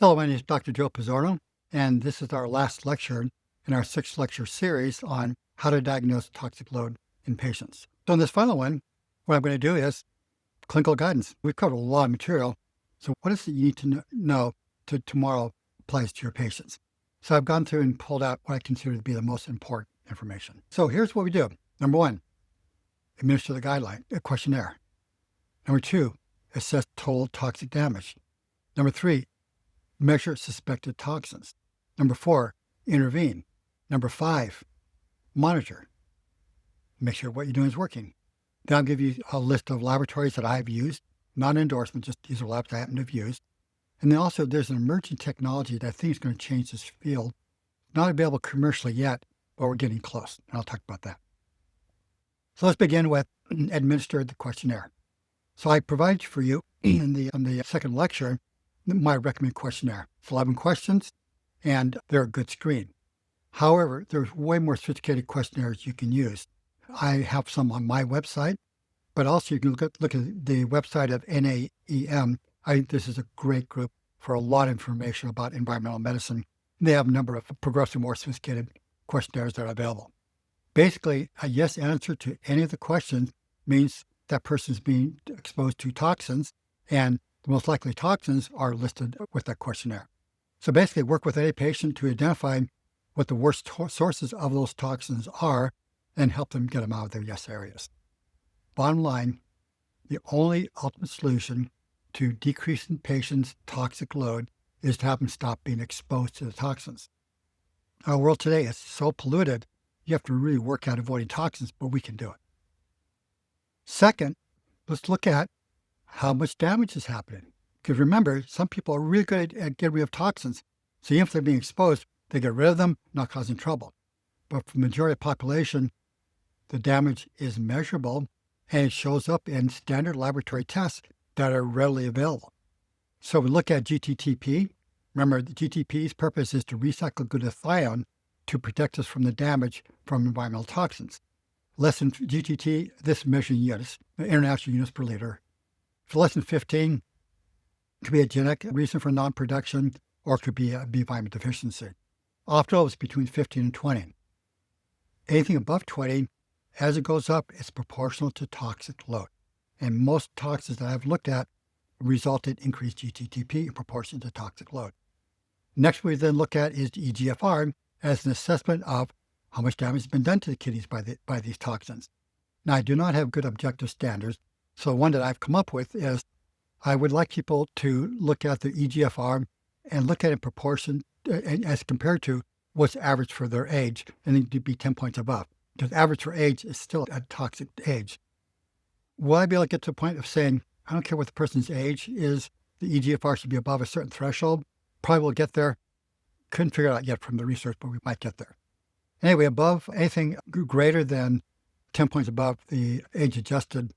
Hello, my name is Dr. Joe Pizzorno, and this is our last lecture in our 6-lecture series on how to diagnose toxic load in patients. So in this final one, what I'm going to do is clinical guidance. We've covered a lot of material, so what is it you need to know to tomorrow applies to your patients? So I've gone through and pulled out what I consider to be the most important information. So here's what we do. Number 1, administer the guideline, a questionnaire. Number 2, assess total toxic damage. Number 3, measure suspected toxins. Number 4, intervene. Number 5, monitor. Make sure what you're doing is working. Then I'll give you a list of laboratories that I've used, not an endorsement, just these are labs I happen to have used. And then also there's an emerging technology that I think is going to change this field. Not available commercially yet, but we're getting close. And I'll talk about that. So let's begin with administer the questionnaire. So I provide for you in the second lecture my recommended questionnaire. It's 11 questions, and they're a good screen. However, there's way more sophisticated questionnaires you can use. I have some on my website, but also you can look at the website of NAEM. I think this is a great group for a lot of information about environmental medicine. They have a number of progressively more sophisticated questionnaires that are available. Basically, a yes answer to any of the questions means that person is being exposed to toxins, and the most likely toxins are listed with that questionnaire. So basically, work with any patient to identify what the worst sources of those toxins are and help them get them out of their yes areas. Bottom line, the only ultimate solution to decreasing patients' toxic load is to have them stop being exposed to the toxins. Our world today is so polluted, you have to really work at avoiding toxins, but we can do it. Second, let's look at how much damage is happening. Because remember, some people are really good at getting rid of toxins. So even if they're being exposed, they get rid of them, not causing trouble. But for the majority of the population, the damage is measurable and it shows up in standard laboratory tests that are readily available. So we look at GTTP. Remember, the GTP's purpose is to recycle glutathione to protect us from the damage from environmental toxins. Less than GTT, this measuring units, international units per liter. For less than 15, it could be a genetic reason for non-production, or it could be a B vitamin deficiency. Often it's between 15 and 20. Anything above 20, as it goes up, it's proportional to toxic load. And most toxins that I've looked at result in increased GTTP in proportion to toxic load. Next, we then look at is the EGFR as an assessment of how much damage has been done to the kidneys by these toxins. Now, I do not have good objective standards. So one that I've come up with is I would like people to look at the EGFR and look at it in proportion as compared to what's average for their age, and then to be 10 points above. Because average for age is still a toxic age. Will I be able to get to a point of saying, I don't care what the person's age is, the EGFR should be above a certain threshold? Probably will get there. Couldn't figure it out yet from the research, but we might get there. Anyway, above anything greater than 10 points above the age-adjusted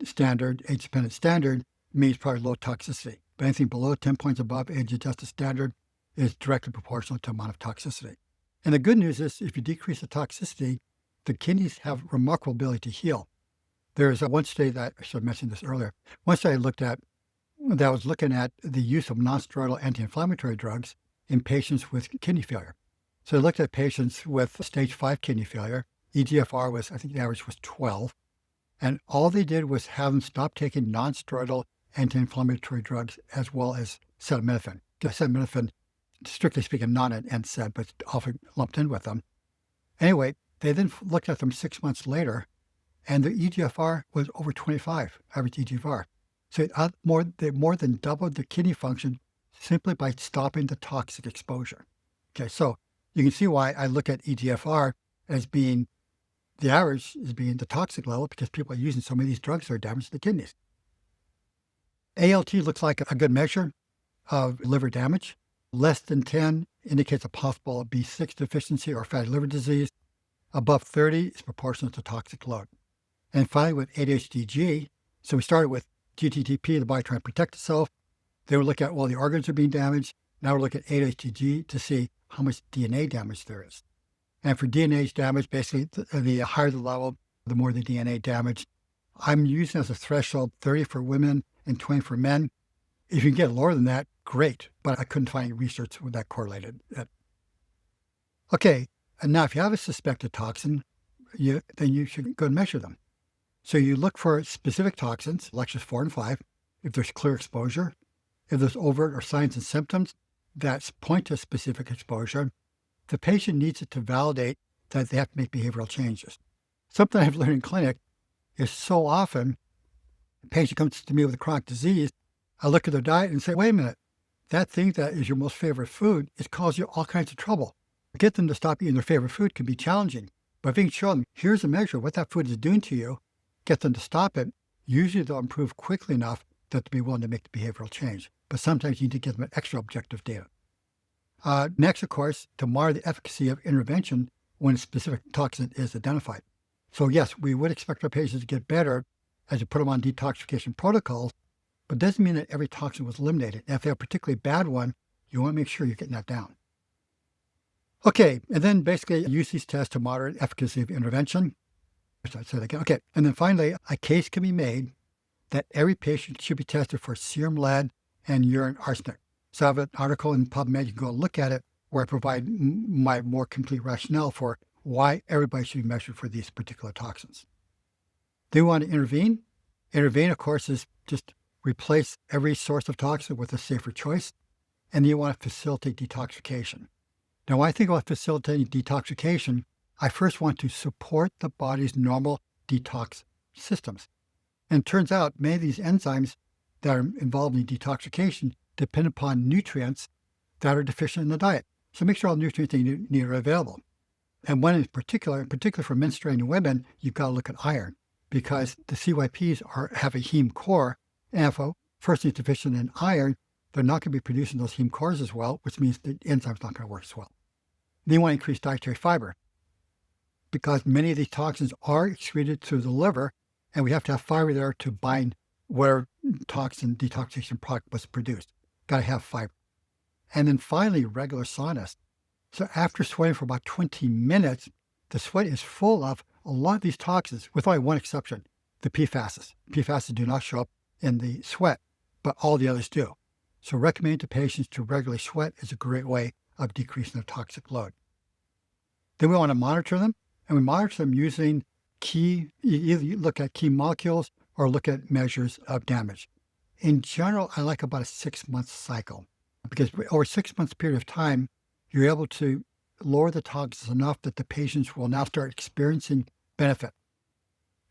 standard, age-dependent standard, means probably low toxicity. But anything below 10 points above age-adjusted standard is directly proportional to amount of toxicity. And the good news is if you decrease the toxicity, the kidneys have remarkable ability to heal. There's one study that, I should have mentioned this earlier, one study I looked at that was looking at the use of nonsteroidal anti-inflammatory drugs in patients with kidney failure. So they looked at patients with stage 5 kidney failure. EGFR was, I think the average was 12. And all they did was have them stop taking nonsteroidal anti-inflammatory drugs as well as acetaminophen. Acetaminophen, strictly speaking, not an NSAID, but often lumped in with them. Anyway, they then looked at them 6 months later, and their EGFR was over 25, average EGFR. So they more than doubled the kidney function simply by stopping the toxic exposure. Okay, so you can see why I look at EGFR as being the average is being the toxic level because people are using so many of these drugs that are damaging the kidneys. ALT looks like a good measure of liver damage. Less than 10 indicates a possible B6 deficiency or fatty liver disease. Above 30 is proportional to toxic load. And finally, with ADHDG, so we started with GTTP, the body trying to protect itself. Then we look at all the organs are being damaged. Now we're looking at ADHDG to see how much DNA damage there is. And for DNA damage, basically, the higher the level, the more the DNA damage. I'm using as a threshold 30 for women and 20 for men. If you can get lower than that, great. But I couldn't find any research with that correlated. Okay, and now if you have a suspected toxin, then you should go and measure them. So you look for specific toxins, lectures 4 and 5, if there's clear exposure, if there's overt or signs and symptoms that point to specific exposure. The patient needs it to validate that they have to make behavioral changes. Something I've learned in clinic is so often a patient comes to me with a chronic disease, I look at their diet and say, wait a minute, that thing that is your most favorite food is causing you all kinds of trouble. Get them to stop eating their favorite food can be challenging. But if you can show them, here's a measure of what that food is doing to you, get them to stop it, usually they'll improve quickly enough that they'll be willing to make the behavioral change. But sometimes you need to give them extra objective data. Next, of course, to monitor the efficacy of intervention when a specific toxin is identified. So yes, we would expect our patients to get better as you put them on detoxification protocols, but it doesn't mean that every toxin was eliminated. And if they have a particularly bad one, you want to make sure you're getting that down. Okay, and then basically use these tests to monitor the efficacy of intervention. Okay, and then finally, a case can be made that every patient should be tested for serum lead and urine arsenic. So I have an article in PubMed, you can go look at it, where I provide my more complete rationale for why everybody should be measured for these particular toxins. They want to intervene. Intervene, of course, is just replace every source of toxin with a safer choice. And you want to facilitate detoxification. Now, when I think about facilitating detoxification, I first want to support the body's normal detox systems. And it turns out many of these enzymes that are involved in detoxification depend upon nutrients that are deficient in the diet. So make sure all the nutrients that you need are available. And one in particular for menstruating women, you've got to look at iron because the CYPs have a heme core. And if a person is deficient in iron, they're not going to be producing those heme cores as well, which means the enzyme's not going to work as well. Then you want to increase dietary fiber because many of these toxins are excreted through the liver, and we have to have fiber there to bind where toxin detoxification product was produced. Got to have fiber. And then finally, regular saunas. So after sweating for about 20 minutes, the sweat is full of a lot of these toxins, with only one exception, the PFASs. PFASs do not show up in the sweat, but all the others do. So recommending to patients to regularly sweat is a great way of decreasing their toxic load. Then we want to monitor them, and we monitor them using either you look at key molecules or look at measures of damage. In general, I like about a 6-month cycle because over a 6-month period of time, you're able to lower the toxins enough that the patients will now start experiencing benefit.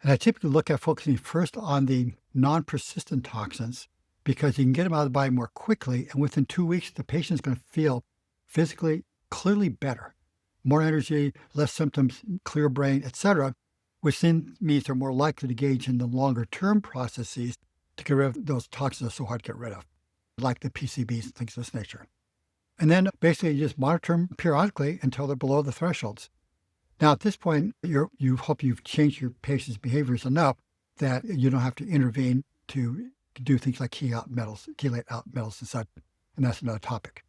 And I typically look at focusing first on the non-persistent toxins because you can get them out of the body more quickly, and within 2 weeks, the patient's going to feel physically clearly better, more energy, less symptoms, clear brain, etc., which then means they're more likely to engage in the longer-term processes to get rid of those toxins that are so hard to get rid of, like the PCBs and things of this nature. And then basically you just monitor them periodically until they're below the thresholds. Now, at this point, you hope you've changed your patient's behaviors enough that you don't have to intervene to do things like chelate out metals and such, and that's another topic.